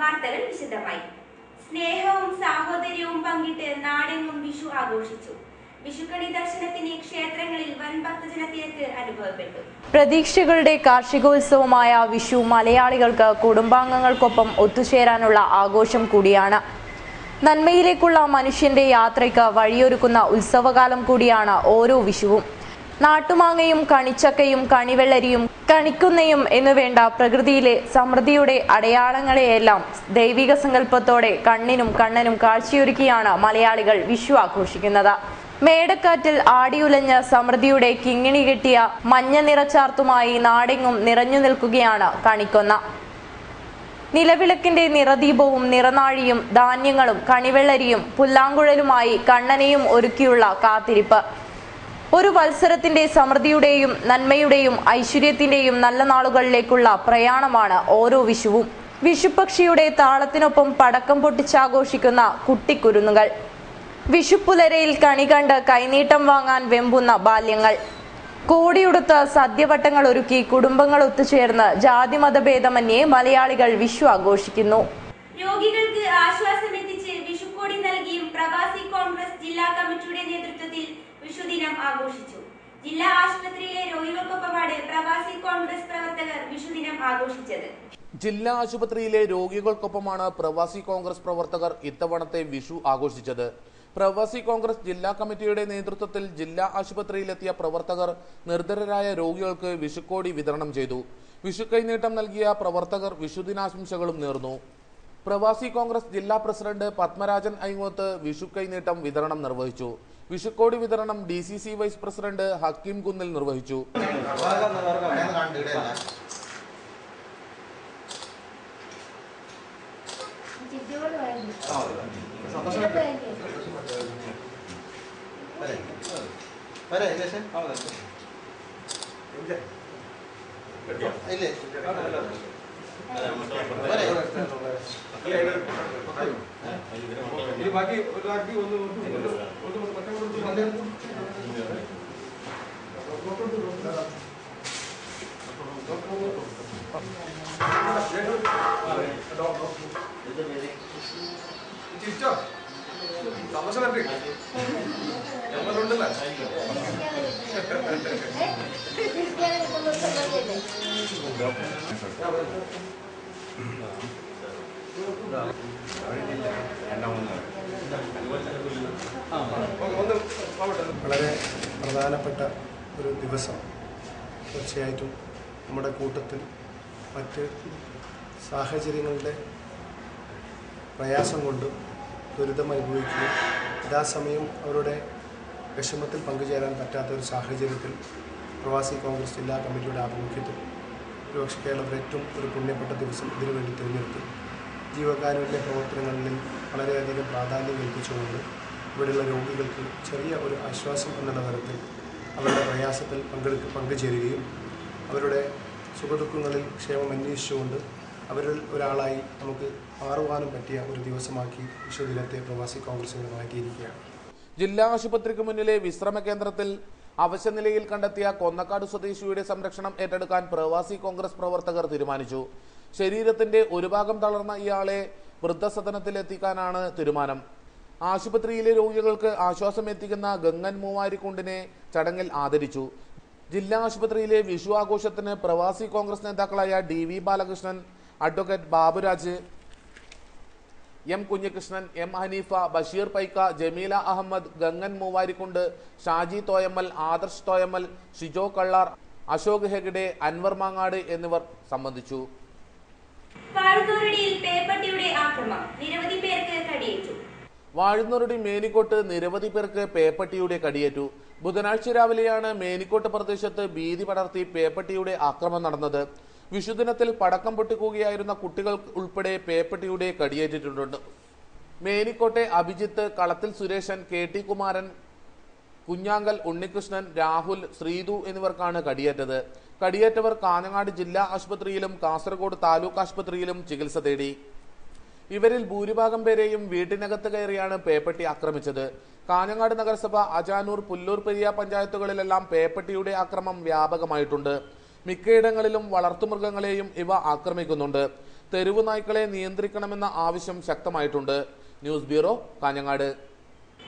വാർത്തകൾ വിശദമായി. സ്നേഹവും സാഹോദര്യവും പങ്കിട്ട് നാടെങ്ങും വിഷു ആഘോഷിച്ചു. വിഷുക്കണി ദർശനത്തിന് ക്ഷേത്രങ്ങളിൽ വൻ ഭക്തജന തിരക്ക് അനുഭവപ്പെട്ടു. പ്രതീക്ഷകളുടെ കാർഷികോത്സവമായ വിഷു മലയാളികൾക്ക് കുടുംബാംഗങ്ങൾക്കൊപ്പം ഒത്തുചേരാനുള്ള ആഘോഷം കൂടിയാണ്. നന്മയിലേക്കുള്ള മനുഷ്യന്റെ യാത്രയ്ക്ക് വഴിയൊരുക്കുന്ന ഉത്സവകാലം കൂടിയാണ് ഓരോ വിഷുവും. നാട്ടുമാങ്ങയും കണിച്ചക്കയും കണിവെള്ളരിയും കണിക്കുന്നയും എന്നുവേണ്ട പ്രകൃതിയിലെ സമൃദ്ധിയുടെ അടയാളങ്ങളെയെല്ലാം ദൈവിക സങ്കല്പത്തോടെ കണ്ണിനും കണ്ണനും കാഴ്ചയൊരുക്കിയാണ് മലയാളികൾ വിഷു ആഘോഷിക്കുന്നത്. മേടക്കാറ്റിൽ ആടിയുലഞ്ഞ സമൃദ്ധിയുടെ കിങ്ങിണി കെട്ടിയ മഞ്ഞ നിറച്ചാർത്തുമായി നാടെങ്ങും നിറഞ്ഞു നിൽക്കുകയാണ് കണിക്കൊന്ന. നിലവിളക്കിന്റെ നിറദീപവും നിറനാഴിയും ധാന്യങ്ങളും കണിവെള്ളരിയും പുല്ലാങ്കുഴലുമായി കണ്ണനെയും ഒരുക്കിയുള്ള കാത്തിരിപ്പ്. ഒരു വത്സരത്തിന്റെ സമൃദ്ധിയുടെയും നന്മയുടെയും ഐശ്വര്യത്തിന്റെയും നല്ല നാളുകളിലേക്കുള്ള പ്രയാണമാണ് ഓരോ വിഷുവും. വിഷുപക്ഷിയുടെ താളത്തിനൊപ്പം പടക്കം പൊട്ടിച്ചാഘോഷിക്കുന്ന കുട്ടിക്കുരുന്നുകൾ, വിഷുപ്പുലരയിൽ കണി കണ്ട് കൈനീട്ടം വാങ്ങാൻ വെമ്പുന്ന ബാല്യങ്ങൾ, കോടിയുടുത്ത് സദ്യവട്ടങ്ങൾ ഒരുക്കി കുടുംബങ്ങൾ ഒത്തുചേർന്ന് ജാതി മതഭേദമന്യേ മലയാളികൾ വിഷു ആഘോഷിക്കുന്നു. രോഗികൾക്ക് ആശ്വാസമെത്തിച്ച് വിഷുക്കോടി നൽകിയും പ്രവാസി കോൺഗ്രസ് ജില്ലാ കമ്മിറ്റിയുടെ നേതൃത്വത്തിൽ വിഷുദിനം ആഘോഷിച്ചു. ജില്ലാ ആശുപത്രിയിലെ രോഗികൾക്കൊപ്പമാണ് പ്രവാസി കോൺഗ്രസ് പ്രവർത്തകർ വിഷുദിനം ആഘോഷിച്ചത്. ജില്ലാ ആശുപത്രിയിലെ രോഗികൾക്കൊപ്പമാണ് പ്രവാസി കോൺഗ്രസ് പ്രവർത്തകർ ഇത്തവണത്തെ വിഷു ആഘോഷിച്ചത്. പ്രവാസി കോൺഗ്രസ് ജില്ലാ കമ്മിറ്റിയുടെ നേതൃത്വത്തിൽ ജില്ലാ ആശുപത്രിയിലെത്തിയ പ്രവർത്തകർ നിർധരരായ രോഗികൾക്ക് വിഷുക്കോടി വിതരണം ചെയ്തു. വിഷുക്കൈനീട്ടം നൽകിയ പ്രവർത്തകർ വിഷുദിനാശംസകളും നേർന്നു. പ്രവാസി കോൺഗ്രസ് ജില്ലാ പ്രസിഡന്റ് പത്മരാജൻ ഐങ്ങോത്ത് വിഷുക്കൈനീട്ടം വിതരണം നിർവഹിച്ചു. വിഷുക്കോടി വിതരണം DCC വൈസ് പ്രസിഡന്റ് ഹക്കീം കുന്നിൽ നിർവഹിച്ചു. വളരെ പ്രധാനപ്പെട്ട ഒരു ദിവസം. തീർച്ചയായിട്ടും നമ്മുടെ കൂട്ടത്തിൽ മറ്റ് സാഹചര്യങ്ങളുടെ പ്രയാസം കൊണ്ടും ദുരിതം അനുഭവിക്കുകയും യഥാസമയം അവരുടെ വിഷമത്തിൽ പങ്കുചേരാൻ പറ്റാത്ത ഒരു സാഹചര്യത്തിൽ പ്രവാസി കോൺഗ്രസ് ജില്ലാ കമ്മിറ്റിയുടെ ആഭിമുഖ്യത്തിൽ ഒരുപക്ഷെ കേരളത്തിലെ ഏറ്റവും ഒരു പുണ്യപ്പെട്ട ദിവസം ഇതിനുവേണ്ടി തിരഞ്ഞെടുത്തു. ജീവകാരുണ്യ പ്രവർത്തനങ്ങളിൽ വളരെയധികം പ്രാധാന്യം കൽപ്പിച്ചുകൊണ്ട് ഇവിടെയുള്ള രോഗികൾക്ക് ചെറിയ ഒരു ആശ്വാസം എന്നുള്ള തരത്തിൽ അവരുടെ പ്രയാസത്തിൽ പങ്കുചേരുകയും അവരുടെ സുഖദുഃഖങ്ങളിൽ ക്ഷേമം അന്വേഷിച്ചുകൊണ്ട് അവരിൽ ഒരാളായി നമുക്ക് മാറുവാനും പറ്റിയ ഒരു ദിവസമാക്കി വിഷുദിനത്തെ പ്രവാസി കോൺഗ്രസിനെ മാറ്റിയിരിക്കുകയാണ്. ജില്ലാ ആശുപത്രിക്ക് മുന്നിലെ വിശ്രമ കേന്ദ്രത്തിൽ അവശനിലയിൽ കണ്ടെത്തിയ കൊന്നക്കാട് സ്വദേശിയുടെ സംരക്ഷണം ഏറ്റെടുക്കാൻ പ്രവാസി കോൺഗ്രസ് പ്രവർത്തകർ തീരുമാനിച്ചു. ശരീരത്തിന്റെ ഒരു ഭാഗം തളർന്ന ഇയാളെ വൃദ്ധസദനത്തിലെത്തിക്കാനാണ് തീരുമാനം. ആശുപത്രിയിലെ രോഗികൾക്ക് ആശ്വാസം എത്തിക്കുന്ന ഗംഗൻ മൂവാരിക്കുണ്ടിനെ ചടങ്ങിൽ ആദരിച്ചു. ജില്ലാ ആശുപത്രിയിലെ വിഷു ആഘോഷത്തിന് പ്രവാസി കോൺഗ്രസ് നേതാക്കളായ DV Balakrishnan, advocate Baburaj, M Kunhikrishnan, M Haneefa, Basheer Paika, Jameela Ahammed, Gangan Moovarikkund, Shaji Thoyammal, Adarsh Thoyammal, Shijo Kallar, Ashok Hegde, Anwar Mangad എന്നിവർ സംബന്ധിച്ചു. വാഴുന്നൂരുടി മേനിക്കോട്ട് നിരവധി പേർക്ക് പേപ്പട്ടിയുടെ കടിയേറ്റു. ബുധനാഴ്ച രാവിലെയാണ് മേനിക്കോട്ട് പ്രദേശത്ത് ഭീതി പടർത്തി പേപ്പട്ടിയുടെ ആക്രമണം നടന്നത്. വിഷുദിനത്തിൽ പടക്കം പൊട്ടിക്കുകയായിരുന്ന കുട്ടികൾ ഉൾപ്പെടെ പേപ്പട്ടിയുടെ കടിയേറ്റിട്ടുണ്ട്. മേനിക്കോട്ടെ അഭിജിത്ത്, കളത്തിൽ സുരേഷൻ, KT കുമാരൻ, കുഞ്ഞാങ്കൽ ഉണ്ണികൃഷ്ണൻ, രാഹുൽ, ശ്രീതു എന്നിവർക്കാണ് കടിയേറ്റത്. കടിയേറ്റവർ കാഞ്ഞങ്ങാട് ജില്ലാ ആശുപത്രിയിലും കാസർഗോഡ് താലൂക്ക് ആശുപത്രിയിലും ചികിത്സ തേടി. ഇവരിൽ ഭൂരിഭാഗം പേരെയും വീട്ടിനകത്ത് കയറിയാണ് പേപ്പട്ടി ആക്രമിച്ചത്. കാഞ്ഞങ്ങാട് നഗരസഭ, അജാനൂർ, പുല്ലൂർ പെരിയ പഞ്ചായത്തുകളിലെല്ലാം പേപ്പട്ടിയുടെ ആക്രമണം വ്യാപകമായിട്ടുണ്ട്. മിക്കയിടങ്ങളിലും വളർത്തുമൃഗങ്ങളെയും ഇവ ആക്രമിക്കുന്നുണ്ട്. തെരുവു നായ്ക്കളെ നിയന്ത്രിക്കണമെന്ന ആവശ്യം ശക്തമായിട്ടുണ്ട്. News bureau, Kanhangad.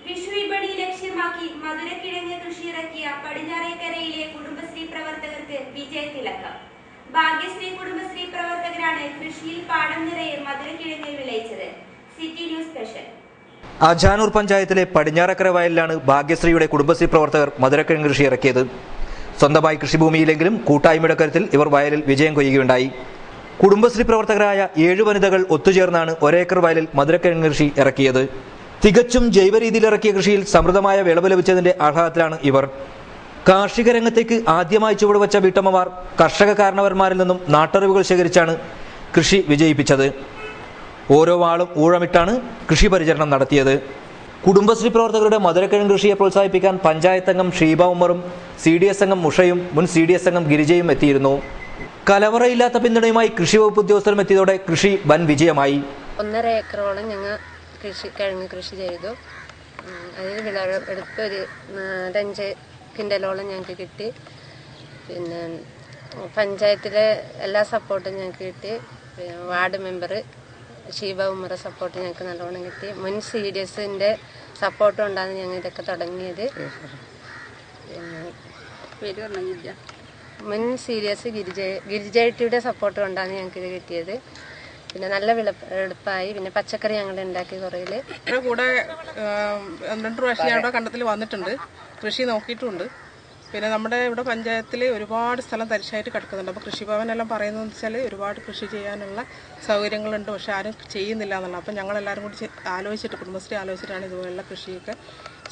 വിഷു വിപണി ലക്ഷ്യമാക്കി മധുരക്കിഴങ്ങ് കൃഷിയിറക്കിയ പടിഞ്ഞാറേക്കരയിലെ കുടുംബശ്രീ പ്രവർത്തകർക്ക് വിജയത്തിളക്കം. ഭാഗ്യശ്രീ കുടുംബശ്രീ പ്രവർത്തകരാണ് കൃഷിയിൽ പാടം നിറയെ മധുരക്കിഴങ്ങ് വിളയിച്ചത്. City news special. അജാനൂർ പഞ്ചായത്തിലെ പടിഞ്ഞാറക്കര വയലിലാണ് ഭാഗ്യശ്രീയുടെ കുടുംബശ്രീ പ്രവർത്തകർ മധുരക്കിഴങ്ങ് കൃഷി ഇറക്കിയത്. സ്വന്തമായി കൃഷിഭൂമിയിലെങ്കിലും കൂട്ടായ്മയുടെ കരുത്തിൽ ഇവർ വയലിൽ വിജയം കൊയ്യുകയുണ്ടായി. കുടുംബശ്രീ പ്രവർത്തകരായ 7 വനിതകൾ ഒത്തുചേർന്നാണ് ഒരേക്കർ വയലിൽ മധുരക്കിഴങ്ങ് കൃഷി ഇറക്കിയത്. തികച്ചും ജൈവ രീതിയിൽ ഇറക്കിയ കൃഷിയിൽ സമൃദ്ധമായ വിളവ് ലഭിച്ചതിന്റെ ആഹ്ലാദത്തിലാണ് ഇവർ. കാർഷിക രംഗത്തേക്ക് ആദ്യമായി ചുവടുവച്ച വീട്ടമ്മമാർ കർഷക കാരണവന്മാരിൽ നിന്നും നാട്ടറിവുകൾ ശേഖരിച്ചാണ് കൃഷി വിജയിപ്പിച്ചത്. ഓരോ വാളും ഊഴമിട്ടാണ് കൃഷി പരിചരണം നടത്തിയത്. കുടുംബശ്രീ പ്രവർത്തകരുടെ മധുരക്കിഴങ്ങ് കൃഷിയെ പ്രോത്സാഹിപ്പിക്കാൻ പഞ്ചായത്ത് അംഗം ഷീബ ഉമ്മറും CDS അംഗം മുഷയും മുൻ CDS അംഗം ഗിരിജയും എത്തിയിരുന്നു. കലവറയില്ലാത്ത പിന്തുണയുമായി കൃഷി വകുപ്പ് ഉദ്യോഗസ്ഥരും എത്തിയതോടെ കൃഷി വൻ വിജയമായി. 1.5 ഏക്കറോളം ഞങ്ങൾ കിഴങ്ങ് കൃഷി ചെയ്തു. അതിൽ വിളവെടുപ്പ് ഒരു 5 കിൻഡലോളം ഞങ്ങൾക്ക് കിട്ടി. പിന്നെ പഞ്ചായത്തിലെ എല്ലാ സപ്പോർട്ടും ഞങ്ങൾക്ക് കിട്ടി. വാർഡ് മെമ്പർ ഷീബ ഉമ്മറ സപ്പോർട്ട് ഞങ്ങൾക്ക് നല്ലോണം കിട്ടി. മുൻ CDSന്റെ സപ്പോർട്ട് കൊണ്ടാണ് ഞങ്ങൾ ഇതൊക്കെ തുടങ്ങിയത്. മുൻ CDS ഗിരിജയുടെ സപ്പോർട്ട് കൊണ്ടാണ് ഞങ്ങൾക്ക് ഇത് കിട്ടിയത്. പിന്നെ നല്ല വിളവെടുപ്പായി. പിന്നെ പച്ചക്കറി ഞങ്ങൾ ഉണ്ടാക്കി കുറയില് കൂടെ 2 പ്രാവശ്യം ഞങ്ങളുടെ കണ്ടത്തിൽ വന്നിട്ടുണ്ട്, കൃഷി നോക്കിയിട്ടുണ്ട്. പിന്നെ നമ്മുടെ ഇവിടെ പഞ്ചായത്തിൽ ഒരുപാട് സ്ഥലം തരിശായിട്ട് കിടക്കുന്നുണ്ട്. അപ്പോൾ കൃഷിഭവനെല്ലാം പറയുന്നതെന്ന് വെച്ചാൽ ഒരുപാട് കൃഷി ചെയ്യാനുള്ള സൗകര്യങ്ങളുണ്ട്, പക്ഷെ ആരും ചെയ്യുന്നില്ല എന്നുള്ള. അപ്പം ഞങ്ങളെല്ലാവരും കൂടി ആലോചിച്ചിട്ട് കുടുംബശ്രീ ആലോചിച്ചിട്ടാണ് ഇതുപോലുള്ള കൃഷിയൊക്കെ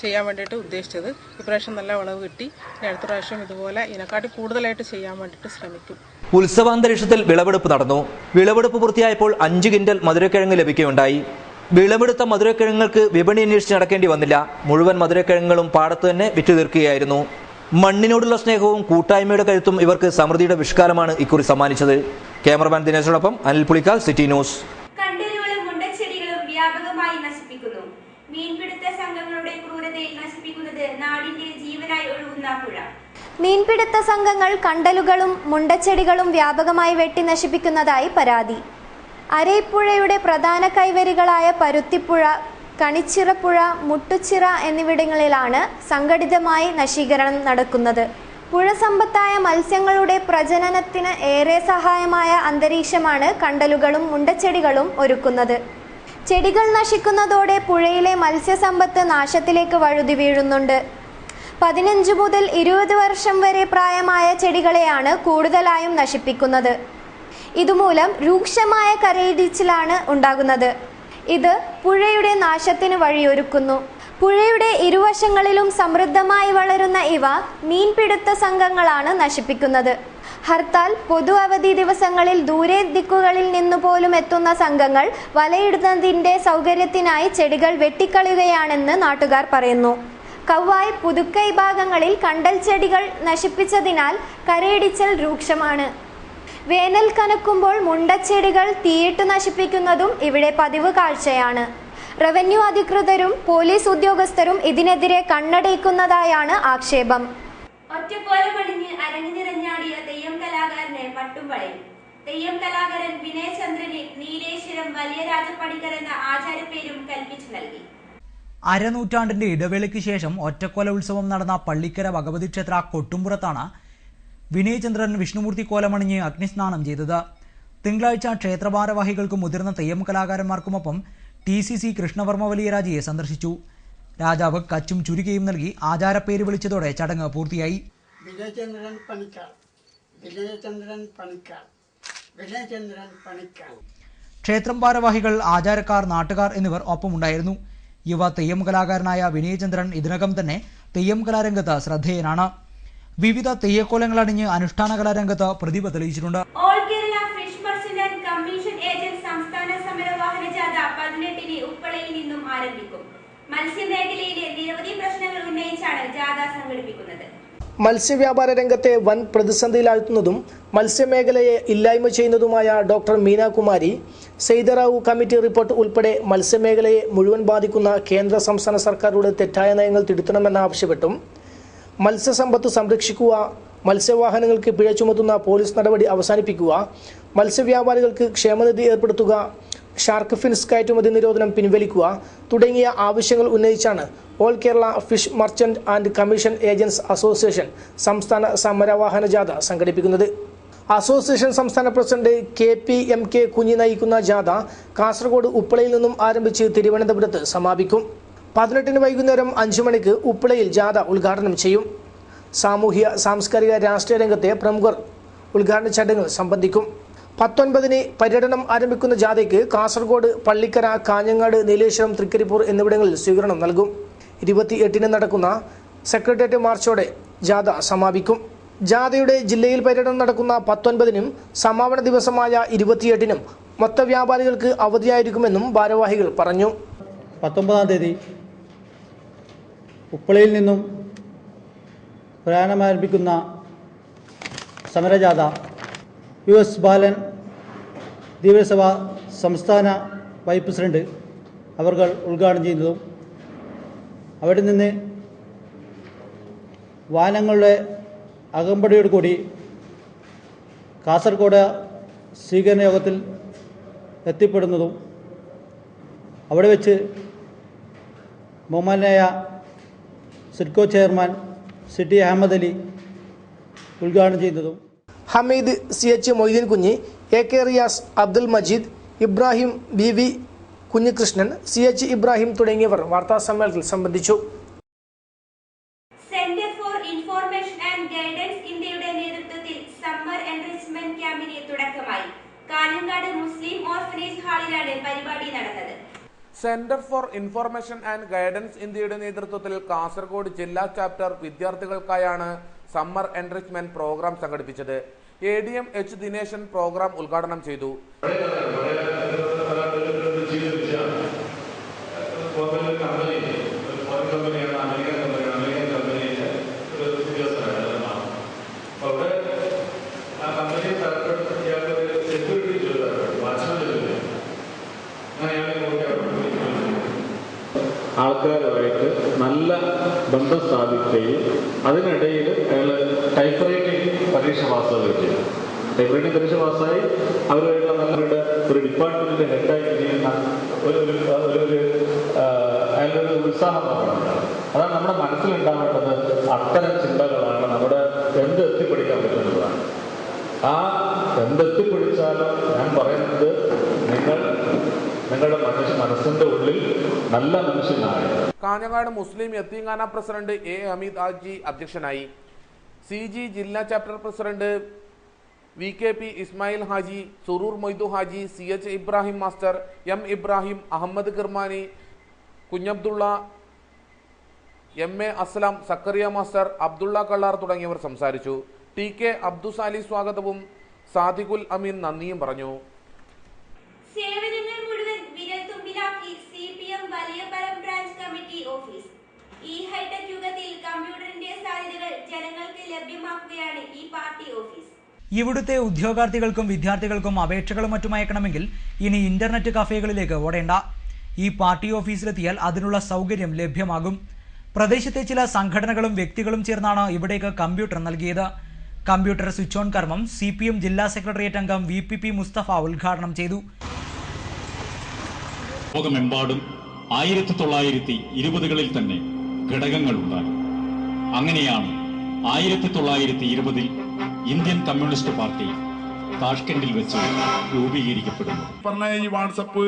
ചെയ്യാൻ വേണ്ടിയിട്ട് ഉദ്ദേശിച്ചത്. ഇപ്രാവശ്യം നല്ല വിളവ് കിട്ടി. അടുത്ത പ്രാവശ്യം ഇതുപോലെ ഇതിനെക്കാട്ടി കൂടുതലായിട്ട് ചെയ്യാൻ വേണ്ടിയിട്ട് ശ്രമിക്കും. ഉത്സവാന്തരീക്ഷത്തിൽ വിളവെടുപ്പ് നടന്നു. വിളവെടുപ്പ് പൂർത്തിയായപ്പോൾ 5 കിൻഡൽ മധുരക്കിഴങ്ങ് ലഭിക്കുകയുണ്ടായി. വിളവെടുത്ത മധുരക്കിഴങ്ങൾക്ക് വിപണി അന്വേഷിച്ച് നടക്കേണ്ടി വന്നില്ല. മുഴുവൻ മധുരക്കിഴങ്ങുകളും പാടത്ത് തന്നെ വിറ്റു തീർക്കുകയായിരുന്നു. മണ്ണിനോടുള്ള സ്നേഹവും കൂട്ടായ്മയുടെ കരുത്തും ഇവർക്ക് സമൃദ്ധിയുടെ വിഷ്കാലമാണ് ഇക്കുറി സമ്മാനിച്ചത്. ക്യാമറമാൻ ദിനേശോടൊപ്പം അനിൽ പുളിക്കാൽ, സിറ്റി ന്യൂസ്. കണ്ടലുകളും മുണ്ടച്ചെടികളും വ്യാപകമായി നശിപ്പിക്കുന്നു. മീൻപിടുത്ത സംഘങ്ങളുടെ ക്രൂരതയിൽ നശിപ്പിക്കുന്നത് നാടിന്റെ ജീവനായി ഒഴുകുന്ന പുഴ. മീൻപിടുത്ത സംഘങ്ങൾ കണ്ടലുകളും മുണ്ടച്ചെടികളും വ്യാപകമായി വെട്ടി നശിപ്പിക്കുന്നതായി പരാതി. അരൈപ്പുഴയുടെ പ്രധാന കൈവരികളായ പരുത്തിപ്പുഴ, കണിച്ചിറപ്പുഴ, മുട്ടുച്ചിറ എന്നിവിടങ്ങളിലാണ് സംഘടിതമായി നശീകരണം നടക്കുന്നത്. പുഴ സമ്പത്തായ മത്സ്യങ്ങളുടെ പ്രജനനത്തിന് ഏറെ സഹായമായ അന്തരീക്ഷമാണ് കണ്ടലുകളും മുണ്ടച്ചെടികളും ഒരുക്കുന്നത്. ചെടികൾ നശിക്കുന്നതോടെ പുഴയിലെ മത്സ്യസമ്പത്ത് നാശത്തിലേക്ക് വഴുതി വീഴുന്നുണ്ട്. 15 മുതൽ 20 വർഷം വരെ പ്രായമായ ചെടികളെയാണ് കൂടുതലായും നശിപ്പിക്കുന്നത്. ഇതുമൂലം രൂക്ഷമായ കരയിടിച്ചിലാണ് ഉണ്ടാകുന്നത്. ഇത് പുഴയുടെ നാശത്തിന് വഴിയൊരുക്കുന്നു. പുഴയുടെ ഇരുവശങ്ങളിലും സമൃദ്ധമായി വളരുന്ന ഇവ മീൻപിടുത്ത സംഘങ്ങളാണ് നശിപ്പിക്കുന്നത്. ഹർത്താൽ, പൊതു അവധി ദിവസങ്ങളിൽ ദൂരെ ദിക്കുകളിൽ നിന്നുപോലും എത്തുന്ന സംഘങ്ങൾ വലയിടുന്നതിന്റെ സൗകര്യത്തിനായി ചെടികൾ വെട്ടിക്കളയുകയാണെന്ന് നാട്ടുകാർ പറയുന്നു. കവ്വായ്, പുതുക്കൈ ഭാഗങ്ങളിൽ കണ്ടൽ ചെടികൾ നശിപ്പിച്ചതിനാൽ കരയിടിച്ചൽ രൂക്ഷമാണ്. വേനൽ കനക്കുമ്പോൾ മുണ്ടച്ചെടികൾ തീയിട്ട് നശിപ്പിക്കുന്നതും ഇവിടെ പതിവ് കാഴ്ചയാണ്. റവന്യൂ അധികൃതരും പോലീസ് ഉദ്യോഗസ്ഥരും ഇതിനെതിരെ കണ്ണടയ്ക്കുന്നതായാണ് ആക്ഷേപം. ഒറ്റക്കോലമണിഞ്ഞ് അരങ്ങ് നിറഞ്ഞാടിയ തെയ്യം കലാകാരന് പട്ടും വളയും. തെയ്യം കലാകാരൻ വിനയചന്ദ്രന് നീലേശ്വരം വലിയ രാജപ്പണിക്കർ എന്ന ആചാരപ്പേരും കൽപ്പിച്ചു നൽകി. അരനൂറ്റാണ്ടിന്റെ ഇടവേളയ്ക്ക് ശേഷം ഒറ്റക്കോല ഉത്സവം നടന്ന പള്ളിക്കര ഭഗവതി ക്ഷേത്ര കൊട്ടുംപുറത്താണ് വിനയചന്ദ്രൻ വിഷ്ണുമൂർത്തി കോലമണിഞ്ഞ് അഗ്നിസ്നാനം ചെയ്തത്. തിങ്കളാഴ്ച ക്ഷേത്രഭാരവാഹികൾക്കും മുതിർന്ന തെയ്യം കലാകാരന്മാർക്കുമൊപ്പം TCC കൃഷ്ണവർമ്മ വലിയരാജയെ സന്ദർശിച്ചു. രാജാവ് കച്ചും ചുരുകയും നൽകി ആചാരപ്പേര് വിളിച്ചതോടെ ചടങ്ങ് പൂർത്തിയായി. ക്ഷേത്രം ഭാരവാഹികൾ, ആചാരക്കാർ, നാട്ടുകാർ എന്നിവർ ഒപ്പമുണ്ടായിരുന്നു. യുവ തെയ്യം കലാകാരനായ വിനയചന്ദ്രൻ ഇതിനകം തന്നെ തെയ്യം കലാരംഗത്ത് ശ്രദ്ധേയനാണ്. വിവിധ തെയ്യക്കോലങ്ങൾ അണിഞ്ഞ് അനുഷ്ഠാന കലാരംഗത്ത് പ്രതിഭ തെളിയിച്ചിട്ടുണ്ട്. All Kerala fish merchant commission agent സംസ്ഥാന സമരവാഹന ജാഥ 18-ന് ഉപ്പളയിൽ നിന്നും ആരംഭിക്കും. മത്സ്യമേഖലയിലെ നിരവധി പ്രശ്നങ്ങൾ ഉന്നയിച്ചാണ് ജാഥ സംഘടിപ്പിക്കുന്നത്. മത്സ്യവ്യാപാര രംഗത്തെ വൻ പ്രതിസന്ധിയിലാഴ്ത്തുന്നതും മത്സ്യമേഖലയെ ഇല്ലായ്മ ചെയ്യുന്നതുമായ ഡോക്ടർ മീനാകുമാരി, സെയ്തറാവു കമ്മിറ്റി റിപ്പോർട്ട് ഉൾപ്പെടെ മത്സ്യമേഖലയെ മുഴുവൻ ബാധിക്കുന്ന കേന്ദ്ര സംസ്ഥാന സർക്കാരുടെ തെറ്റായ നയങ്ങൾ തിരുത്തണമെന്നാവശ്യപ്പെട്ടും മത്സ്യസമ്പത്ത് സംരക്ഷിക്കുക, മത്സ്യവാഹനങ്ങൾക്ക് പിഴ ചുമത്തുന്ന പോലീസ് നടപടി അവസാനിപ്പിക്കുക, മത്സ്യവ്യാപാരികൾക്ക് ക്ഷേമനിധി ഏർപ്പെടുത്തുക, ഷാർക്ക് ഫിൻസ് കയറ്റുമതി നിരോധനം പിൻവലിക്കുക തുടങ്ങിയ ആവശ്യങ്ങൾ ഉന്നയിച്ചാണ് all Kerala fish merchant and commission agents association സംസ്ഥാന സമരവാഹന ജാഥ സംഘടിപ്പിക്കുന്നത്. അസോസിയേഷൻ സംസ്ഥാന പ്രസിഡന്റ് KPMK കുഞ്ഞി നയിക്കുന്ന ജാഥ കാസർഗോഡ് ഉപ്പളയിൽ നിന്നും ആരംഭിച്ച് തിരുവനന്തപുരത്ത് സമാപിക്കും. 18 വൈകുന്നേരം 5 മണിക്ക് ഉപ്പളയിൽ ജാഥ ഉദ്ഘാടനം ചെയ്യും. സാമൂഹ്യ, സാംസ്കാരിക, രാഷ്ട്രീയ രംഗത്തെ പ്രമുഖർ ഉദ്ഘാടന ചടങ്ങിൽ സംബന്ധിക്കും. 19 പര്യടനം ആരംഭിക്കുന്ന ജാഥയ്ക്ക് കാസർഗോഡ്, പള്ളിക്കര, കാഞ്ഞങ്ങാട്, നീലേശ്വരം, തൃക്കരിപ്പൂർ എന്നിവിടങ്ങളിൽ സ്വീകരണം നൽകും. 28 നടക്കുന്ന സെക്രട്ടേറിയറ്റ് മാർച്ചോടെ ജാഥ സമാപിക്കും. ജാഥയുടെ ജില്ലയിൽ പര്യടനം നടക്കുന്ന 19 സമാപന ദിവസമായ 28 മൊത്ത വ്യാപാരികൾക്ക് അവധിയായിരിക്കുമെന്നും ഭാരവാഹികൾ പറഞ്ഞു. 19 തീയതി ഉപ്പളയിൽ നിന്നും പ്രയാണം ആരംഭിക്കുന്ന സമരജാഥ US ബാലൻ ദ്വീപസഭ സംസ്ഥാന വൈസ് പ്രസിഡന്റ് അവർ ഉദ്ഘാടനം ചെയ്യുന്നതും അവിടെ നിന്ന് വാഹനങ്ങളുടെ അകമ്പടിയോട് കൂടി കാസർഗോഡ് സ്വീകരണ യോഗത്തിൽ എത്തിപ്പെടുന്നതും അവിടെ വെച്ച് ബഹുമാനായ സിഡ്കോ ചെയർമാൻ CT അഹമ്മദ് അലി ഉദ്ഘാടനം ചെയ്യുന്നതും ഹമീദ്, CH മൊയ്തീൻ കുഞ്ഞി, AK Riyas, Abdul Majeed, Ibrahim, BV Kunhikrishnan, CH Ibrahim തുടങ്ങിയവർ വാർത്താസമ്മേളനത്തിൽ സംബന്ധിച്ചു. Centre for information and guidance ഇന്ത്യയുടെ നേതൃത്വത്തിൽ സമ്മർ എൻറിച്ച്മെന്റ് ക്യാമ്പിന് തുടക്കമായി. കാഞ്ഞങ്ങാട് മുസ്ലിം ഓർഫനേജ് ഹാളിലാണ് പരിപാടി നടന്നത്. Centre for information and guidance ഇന്ത്യയുടെ നേതൃത്വത്തിൽ കാസർഗോഡ് ജില്ലാ ചാപ്റ്റർ വിദ്യാർത്ഥികൾക്കായാണ് സമ്മർ എൻറിച്ച്മെന്റ് പ്രോഗ്രാം സംഘടിപ്പിച്ചത്. ADM H ദിനേശൻ പ്രോഗ്രാം ഉദ്ഘാടനം ചെയ്തു. ആൾക്കാരുമായിട്ട് നല്ല ബന്ധം സ്ഥാപിക്കുകയും അതിനിടയിൽ അയാൾ ടൈപ്പ് റൈറ്റിംഗ് പരീക്ഷ പാസ്സാവുകയും ചെയ്തു. ടൈപ്പ് റൈറ്റിംഗ് പരീക്ഷ പാസ്സായി അവരുമായിട്ടുള്ള നല്ലവരുടെ ഒരു ഡിപ്പാർട്ട്മെന്റിന്റെ ഹെഡായി ചെയ്യുന്ന അയാളൊരു ഉത്സാഹം നോക്കണം. അതാണ് നമ്മുടെ മനസ്സിലുണ്ടാവേണ്ടത്. അത്തരം ചിന്തകളാണ് നമ്മുടെ എന്തെത്തിപ്പിടിക്കാൻ പറ്റുന്നതാണ്. ആ എന്തെത്തിപ്പിടിച്ചാലും ഞാൻ പറയുന്നത് നിങ്ങളുടെ മനസ്സിന്റെ ഉള്ളിൽ നല്ല മനുഷ്യനാണ്. Kanhangad Muslim Yatheemkhana president A Hameed Haji അധ്യക്ഷനായി. CG ജില്ലാ chapter president VKP Ismail Haji, Suroor Moidu Haji, CH Ibrahim master, M Ibrahim, Ahammed Kirmani, Kunhabdulla, MA Aslam, Zacharia master, Abdulla Kallar തുടങ്ങിയവർ സംസാരിച്ചു. TK അബ്ദുസാലി സ്വാഗതവും സാദിഖുൽ അമീൻ നന്ദിയും പറഞ്ഞു. സേവനങ്ങൾ മുഴുവൻ വിരൽത്തുമ്പിലാക്കി CPM വലിയപറം ബ്രാഞ്ച് കമ്മിറ്റി ഓഫീസ്. ഈ ഹൈടെക് യുഗത്തിൽ കമ്പ്യൂട്ടറിന്റെ സാധ്യതകൾ ജനങ്ങൾക്ക് ലഭ്യമാക്കുകയാണ് ഈ പാർട്ടി ഓഫീസ്. ഇവിടുത്തെ ഉദ്യോഗാർത്ഥികൾക്കും വിദ്യാർത്ഥികൾക്കും അപേക്ഷകളും മറ്റും അയക്കണമെങ്കിൽ ഇനി ഇന്റർനെറ്റ് കഫേകളിലേക്ക് ഓടേണ്ട. ഈ പാർട്ടി ഓഫീസിലെത്തിയാൽ അതിനുള്ള സൗകര്യം ലഭ്യമാകും. പ്രദേശത്തെ ചില സംഘടനകളും വ്യക്തികളും ചേർന്നാണ് ഇവിടേക്ക് കമ്പ്യൂട്ടർ നൽകിയത്. കമ്പ്യൂട്ടർ സ്വിച്ച് ഓൺ കർമ്മം CPM ജില്ലാ സെക്രട്ടേറിയറ്റ് അംഗം VPP മുസ്തഫ ഉദ്ഘാടനം ചെയ്തു. ലോകമെമ്പാടും 1920കളിൽ തന്നെ ഘടകങ്ങളുണ്ടായി. അങ്ങനെയാണ് 1920 ഇന്ത്യൻ കമ്മ്യൂണിസ്റ്റ് പാർട്ടി താഷ്കെൻഡിൽ വെച്ച് രൂപീകരിക്കപ്പെടുന്നു. പറഞ്ഞ ഈ വാട്സപ്പ്,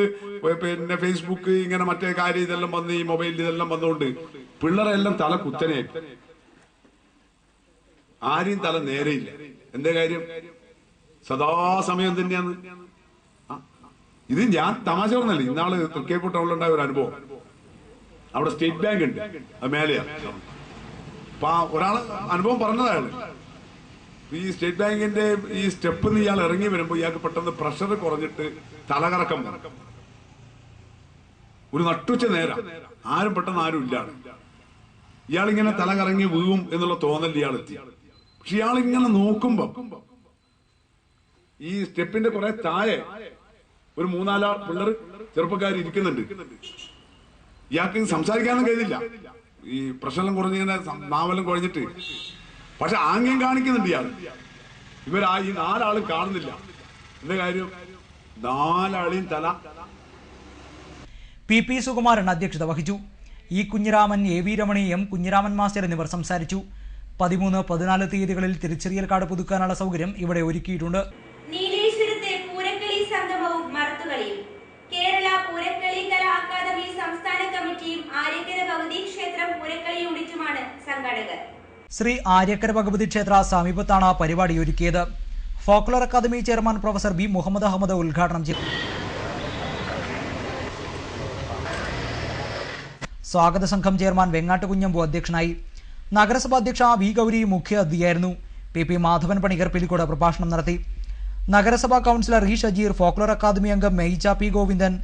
പിന്നെ ഫേസ്ബുക്ക്, ഇങ്ങനെ മറ്റേ കാര്യം ഇതെല്ലാം വന്ന് ഈ മൊബൈലിൽ ഇതെല്ലാം വന്നുകൊണ്ട് പിള്ളേരെല്ലാം തല കുത്തനെ, ആരെയും തല നേരെയില്ല. എന്റെ കാര്യം സദാസമയം തന്നെയാണ്. ഇത് ഞാൻ തമാശ പറഞ്ഞല്ലേ. ഇന്നാള് തൃക്കേപ്പൂർ ടൗണിലുണ്ടായ ഒരു അനുഭവം. അവിടെ സ്റ്റേറ്റ് ബാങ്ക് ഉണ്ട്, അത് മേലെയാണ്. അപ്പൊ ഒരാള് അനുഭവം പറഞ്ഞതാണ്. ഈ സ്റ്റേറ്റ് ബാങ്കിന്റെ ഈ സ്റ്റെപ്പിൽ നിന്ന് ഇയാൾ ഇറങ്ങി വരുമ്പോ ഇയാൾക്ക് പെട്ടെന്ന് പ്രഷർ കുറഞ്ഞിട്ട് തലകറക്കം വരും. ഒരു നട്ടുച്ച നേരം ആരും പെട്ടെന്ന് ആരും ഇല്ലാണ്. ഇയാളിങ്ങനെ തലകറങ്ങി വീഴും എന്നുള്ള തോന്നൽ ഇയാളെത്തി. പക്ഷെ ഇയാളിങ്ങനെ നോക്കുമ്പോ ഈ സ്റ്റെപ്പിന്റെ കുറെ താഴെ ഒരു 3-4 പിള്ളേർ ചെറുപ്പക്കാർ ഇരിക്കുന്നുണ്ട്. ഇയാൾക്ക് സംസാരിക്കാനും കഴിയില്ല. ഈ പ്രശ്നം കുറഞ്ഞിങ്ങനെ നാവെല്ലാം കുഴഞ്ഞിട്ട്. പക്ഷെ ആംഗ്യം കാണിക്കുന്നുണ്ട് ഇയാൾ. ഈ 4 ആളും കാണുന്നില്ല. എന്താ കാര്യം? 4 ആളെയും തല. പി സുകുമാരൻ അധ്യക്ഷത വഹിച്ചു. E Kunhiraman, A V Ramani, M Kunhiraman master എന്നിവർ സംസാരിച്ചു. 13, 14 തീയതികളിൽ തിരിച്ചറിയൽ കാർഡ് പുതുക്കാനുള്ള സൗകര്യം ഇവിടെ ഒരുക്കിയിട്ടുണ്ട്. നീലേശ്വരത്തെ പൂരക്കളി സംഗമവും മറുത്തുകളിയും. കേരള പൂരക്കളി കലാ അക്കാദമി സംസ്ഥാന കമ്മിറ്റിയും ആര്യക്കര ഭഗവതി ക്ഷേത്രം പൂരക്കളി യൂണിറ്റുമാണ് സംഘാടകർ. ശ്രീ ആര്യക്കര ഭഗവതി ക്ഷേത്ര സമീപത്താണ് പരിപാടി ഒരുക്കിയത്. Folklore academy chairman professor B Muhammad Ahammed ഉദ്ഘാടനം ചെയ്തു. സ്വാഗത സംഘം ചെയർമാൻ വെങ്ങാട്ട് കുഞ്ഞമ്പു അധ്യക്ഷനായി. നഗരസഭാ അധ്യക്ഷ വി ഗൗരി മുഖ്യ അതിഥിയായിരുന്നു. പി മാധവൻ പണിക്കർ പിലിക്കോട് പ്രഭാഷണം നടത്തി. നഗരസഭാ councillor E Shajeer, folklore academy അംഗം മെയ്ച്ച P Govindan,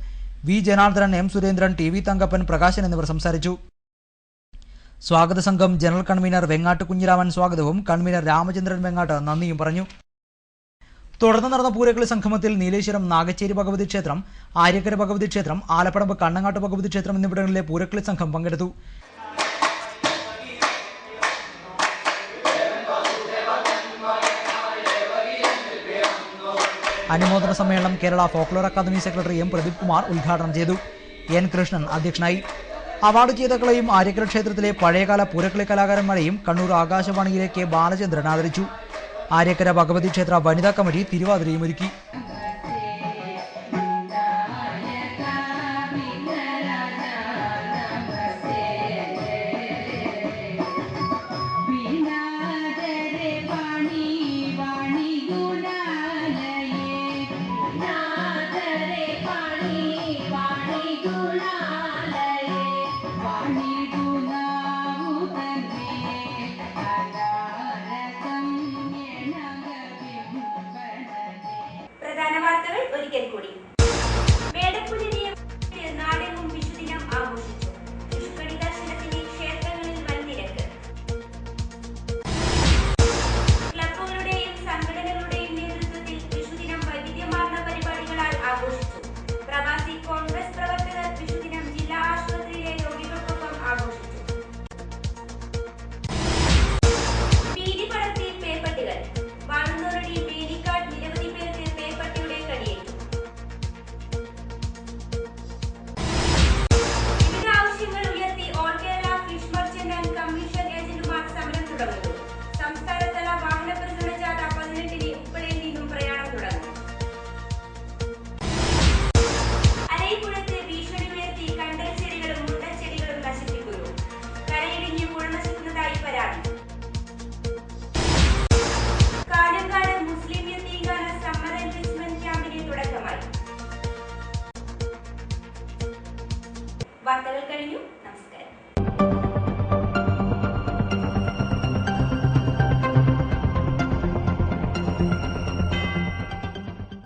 V Janardhanan, M Surendran, T V Thankappan, Prakashan എന്നിവർ സംസാരിച്ചു. സ്വാഗത സംഘം ജനറൽ കൺവീനർ വെങ്ങാട്ട് കുഞ്ഞിരാമൻ സ്വാഗതവും കൺവീനർ രാമചന്ദ്രൻ വെങ്ങാട്ട് നന്ദിയും പറഞ്ഞു. തുടർന്ന് നടന്ന പൂരക്കളി സംഗമത്തിൽ നീലേശ്വരം നാഗച്ചേരി ഭഗവതി ക്ഷേത്രം, ആര്യക്കര ഭഗവതി ക്ഷേത്രം, ആലപ്പടമ്പ് കണ്ണങ്ങാട്ട് ഭഗവതി ക്ഷേത്രം എന്നിവിടങ്ങളിലെ പൂരക്കളി സംഘം പങ്കെടുത്തു. അനുമോദന സമ്മേളനം Kerala folklore academy secretary M Pradeep Kumar ഉദ്ഘാടനം ചെയ്തു. എൻ കൃഷ്ണൻ അധ്യക്ഷനായി. അവാർഡ് ജേതാക്കളെയും ആര്യക്കര ക്ഷേത്രത്തിലെ പഴയകാല പൂരക്കളി കലാകാരന്മാരെയും കണ്ണൂർ ആകാശവാണിയിലെ കെ ബാലചന്ദ്രൻ ആദരിച്ചു. ആര്യക്കര ഭഗവതി ക്ഷേത്ര വനിതാ കമ്മിറ്റി തിരുവാതിരയും ഒരുക്കി. പ്രധാന വാർത്തകൾ ഒരിക്കൽ കൂടി. വേടപ്പുലരിയെ നാടെങ്ങും വിഷുദിനം ആഘോഷിച്ചു. വിഷുക്കണി ദർശനത്തിന് ക്ഷേത്രങ്ങളിൽ വൻ തിരക്ക്. ക്ലബ്ബുകളുടെയും സംഘടനകളുടെയും നേതൃത്വത്തിൽ വിഷുദിനം വൈവിധ്യമാർന്ന പരിപാടികളാൽ ആഘോഷിച്ചു. പ്രവാസി കോൺഗ്രസ് പ്രവർത്തകർ വിഷുദിനം ജില്ലാ ആശുപത്രിയിലെ രോഗികൾക്കൊപ്പം ആഘോഷിച്ചു. ഭീതി പടർത്തി പേപ്പട്ടികൾ. വാളുന്നോരടി വേലിക്കാട് നിരവധി പേർക്ക് പേപ്പട്ടിയുടെ കടിയേറ്റു. വിവിധ ആവശ്യങ്ങൾ ഉയർത്തി all Kerala fish merchant and commission ഏജന്റുമാർ സമരം തുടങ്ങുന്നു. സംസ്ഥാനതല വാഹന പരിശോധന ജാഥ 18-ന് ഉപ്പളയിൽ നിന്നും പ്രയാണം തുടങ്ങും. അരൈപ്പുഴത്ത് ഭീഷണി ഉയർത്തി കണ്ടൽ ചെടികളും മുണ്ടച്ചെടികളും നശിപ്പിക്കുന്നു. കരയിടിഞ്ഞ് പുഴ നശിക്കുന്നതായി പരാതി. കാലങ്കാട് മുസ്ലിം യതീംഖാന സമ്മർ എൻറിച്ച്മെന്റ് ക്യാമ്പിന് തുടക്കമായി. വാർത്തകൾ കഴിഞ്ഞു.